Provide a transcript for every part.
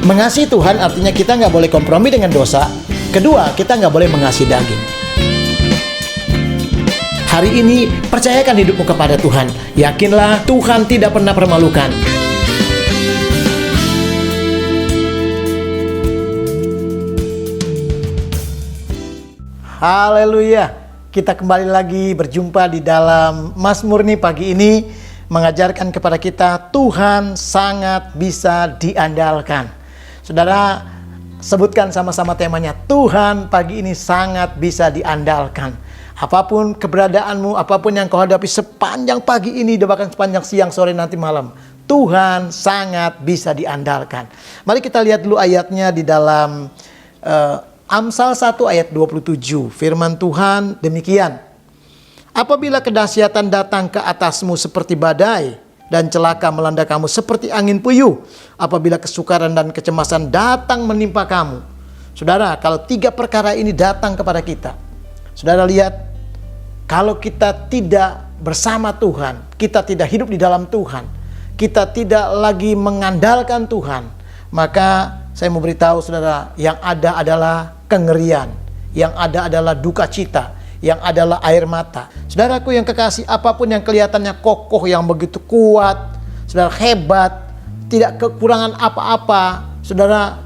Mengasihi Tuhan artinya kita nggak boleh kompromi dengan dosa. Kedua, kita nggak boleh mengasihi daging. Hari ini, percayakan hidupmu kepada Tuhan. Yakinlah, Tuhan tidak pernah permalukan. Haleluya. Kita kembali lagi berjumpa di dalam Mazmur nih pagi ini, mengajarkan kepada kita Tuhan sangat bisa diandalkan. Saudara, sebutkan sama-sama temanya, Tuhan pagi ini sangat bisa diandalkan. Apapun keberadaanmu, apapun yang kau hadapi sepanjang pagi ini, bahkan sepanjang siang, sore, nanti malam, Tuhan sangat bisa diandalkan. Mari kita lihat dulu ayatnya di dalam Amsal 1 ayat 27. Firman Tuhan demikian. Apabila kedahsyatan datang ke atasmu seperti badai, dan celaka melanda kamu seperti angin puyuh, apabila kesukaran dan kecemasan datang menimpa kamu. Saudara, kalau 3 perkara ini datang kepada kita, saudara lihat, kalau kita tidak bersama Tuhan, kita tidak hidup di dalam Tuhan, kita tidak lagi mengandalkan Tuhan, maka saya mau beritahu saudara, yang ada adalah kengerian, yang ada adalah duka cita, yang adalah air mata. Saudaraku yang kekasih, apapun yang kelihatannya kokoh, yang begitu kuat, saudara, hebat, tidak kekurangan apa-apa, saudara,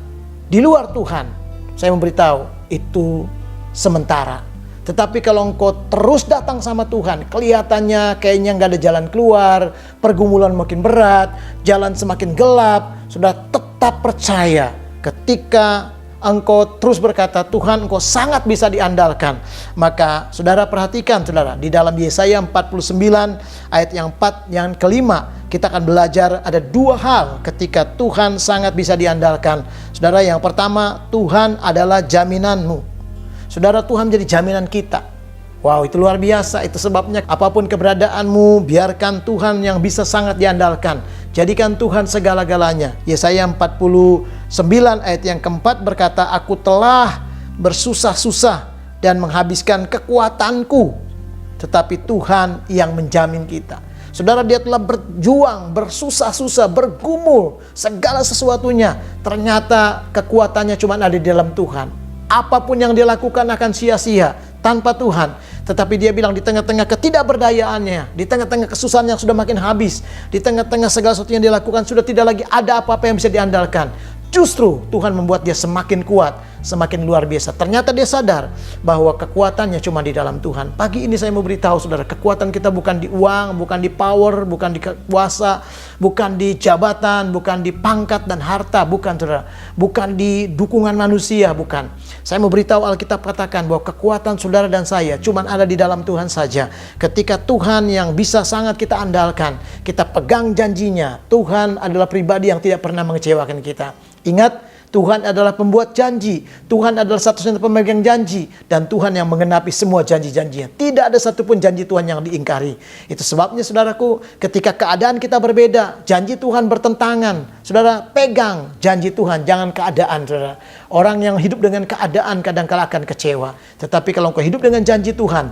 di luar Tuhan, saya memberitahu itu sementara. Tetapi kalau engkau terus datang sama Tuhan, kelihatannya kayaknya nggak ada jalan keluar, pergumulan makin berat, jalan semakin gelap, saudara tetap percaya ketika engkau terus berkata, Tuhan engkau sangat bisa diandalkan. Maka saudara perhatikan saudara, di dalam Yesaya 49 ayat yang 4, yang kelima, kita akan belajar ada 2 hal ketika Tuhan sangat bisa diandalkan. Saudara, yang pertama, Tuhan adalah jaminanmu. Saudara, Tuhan menjadi jaminan kita. Wow, itu luar biasa. Itu sebabnya apapun keberadaanmu, biarkan Tuhan yang bisa sangat diandalkan. Jadikan Tuhan segala-galanya. Yesaya 49 ayat yang keempat berkata, aku telah bersusah-susah dan menghabiskan kekuatanku, tetapi Tuhan yang menjamin kita. Saudara, dia telah berjuang, bersusah-susah, bergumul, segala sesuatunya. Ternyata kekuatannya cuma ada di dalam Tuhan. Apapun yang dia lakukan akan sia-sia tanpa Tuhan. Tetapi dia bilang di tengah-tengah ketidakberdayaannya, di tengah-tengah kesusahan yang sudah makin habis, di tengah-tengah segala sesuatu yang dia lakukan sudah tidak lagi ada apa-apa yang bisa diandalkan. Justru Tuhan membuat dia semakin kuat, semakin luar biasa. Ternyata dia sadar bahwa kekuatannya cuma di dalam Tuhan. Pagi ini saya mau beritahu saudara, kekuatan kita bukan di uang, bukan di power, bukan di kuasa, bukan di jabatan, bukan di pangkat dan harta, bukan saudara. Bukan di dukungan manusia, bukan. Saya mau beritahu, Alkitab katakan bahwa kekuatan saudara dan saya cuma ada di dalam Tuhan saja. Ketika Tuhan yang bisa sangat kita andalkan, kita pegang janjinya. Tuhan adalah pribadi yang tidak pernah mengecewakan kita. Ingat, Tuhan adalah pembuat janji. Tuhan adalah satu-satunya pemegang janji. Dan Tuhan yang menggenapi semua janji-janjinya. Tidak ada satupun janji Tuhan yang diingkari. Itu sebabnya saudaraku, ketika keadaan kita berbeda, janji Tuhan bertentangan, saudara pegang janji Tuhan, jangan keadaan saudara. Orang yang hidup dengan keadaan kadang-kala akan kecewa. Tetapi kalau engkau hidup dengan janji Tuhan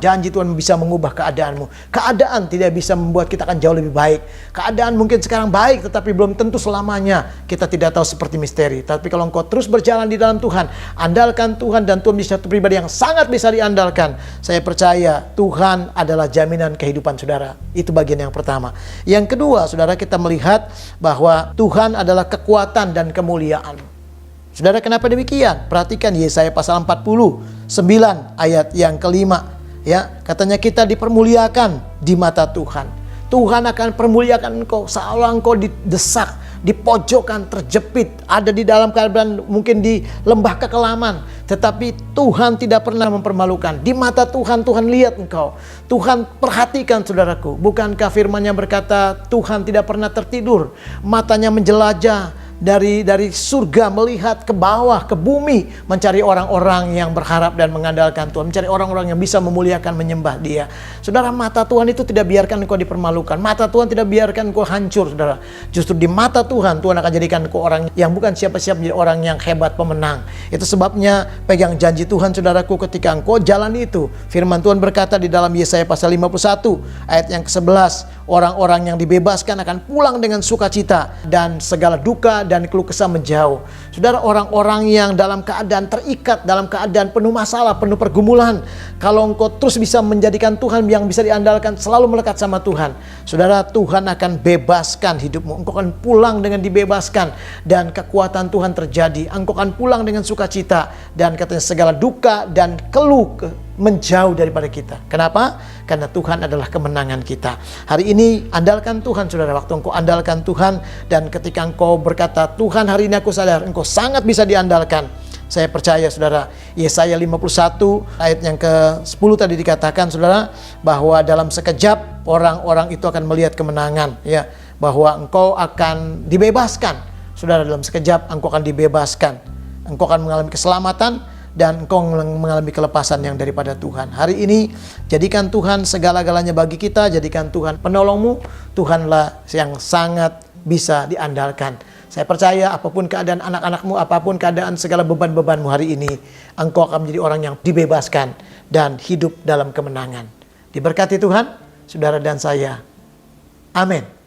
bisa mengubah keadaanmu. Keadaan tidak bisa membuat kita akan jauh lebih baik. Keadaan mungkin sekarang baik, tetapi belum tentu selamanya. Kita tidak tahu seperti misteri. Tapi kalau engkau terus berjalan di dalam Tuhan, andalkan Tuhan, dan Tuhan menjadi satu pribadi yang sangat bisa diandalkan. Saya percaya Tuhan adalah jaminan kehidupan saudara. Itu bagian yang pertama. Yang kedua, saudara, kita melihat bahwa Tuhan adalah kekuatan dan kemuliaan. Saudara, kenapa demikian? Perhatikan Yesaya pasal 49 ayat yang kelima. Ya, katanya kita dipermuliakan di mata Tuhan. Tuhan akan permuliakan engkau seolah engkau didesak, di pojokan, terjepit, ada di dalam keadaan mungkin di lembah kekelaman. Tetapi Tuhan tidak pernah mempermalukan. Di mata Tuhan, Tuhan lihat engkau. Tuhan perhatikan saudaraku. Bukankah firman-Nya berkata Tuhan tidak pernah tertidur, matanya menjelajah dari surga melihat ke bawah, ke bumi, mencari orang-orang yang berharap dan mengandalkan Tuhan, mencari orang-orang yang bisa memuliakan, menyembah Dia. Saudara, mata Tuhan itu tidak biarkan engkau dipermalukan. Mata Tuhan tidak biarkan engkau hancur, saudara. Justru di mata Tuhan, Tuhan akan jadikan engkau orang yang bukan siapa-siapa, menjadi orang yang hebat, pemenang. Itu sebabnya pegang janji Tuhan, saudaraku, ketika engkau jalan itu. Firman Tuhan berkata di dalam Yesaya pasal 51 ayat yang ke-11, Orang-orang yang dibebaskan akan pulang dengan sukacita dan segala duka dan keluh kesah menjauh. Saudara, orang-orang yang dalam keadaan terikat, dalam keadaan penuh masalah, penuh pergumulan, kalau engkau terus bisa menjadikan Tuhan yang bisa diandalkan, selalu melekat sama Tuhan, saudara, Tuhan akan bebaskan hidupmu. Engkau akan pulang dengan dibebaskan dan kekuatan Tuhan terjadi. Engkau akan pulang dengan sukacita dan katanya segala duka dan keluh menjauh daripada kita. Kenapa? Karena Tuhan adalah kemenangan kita. Hari ini andalkan Tuhan, saudara. Waktu engkau andalkan Tuhan dan ketika engkau berkata, Tuhan, hari ini aku sadar engkau sangat bisa diandalkan. Saya percaya, saudara, Yesaya 51 ayat yang ke-10 tadi dikatakan, saudara, bahwa dalam sekejap orang-orang itu akan melihat kemenangan, ya, bahwa engkau akan dibebaskan. Saudara, dalam sekejap engkau akan dibebaskan. Engkau akan mengalami keselamatan dan engkau mengalami kelepasan yang daripada Tuhan. Hari ini jadikan Tuhan segala-galanya bagi kita, jadikan Tuhan penolongmu. Tuhanlah yang sangat bisa diandalkan. Saya percaya apapun keadaan anak-anakmu, apapun keadaan segala beban-bebanmu hari ini, engkau akan menjadi orang yang dibebaskan dan hidup dalam kemenangan. Diberkati Tuhan, saudara dan saya. Amin.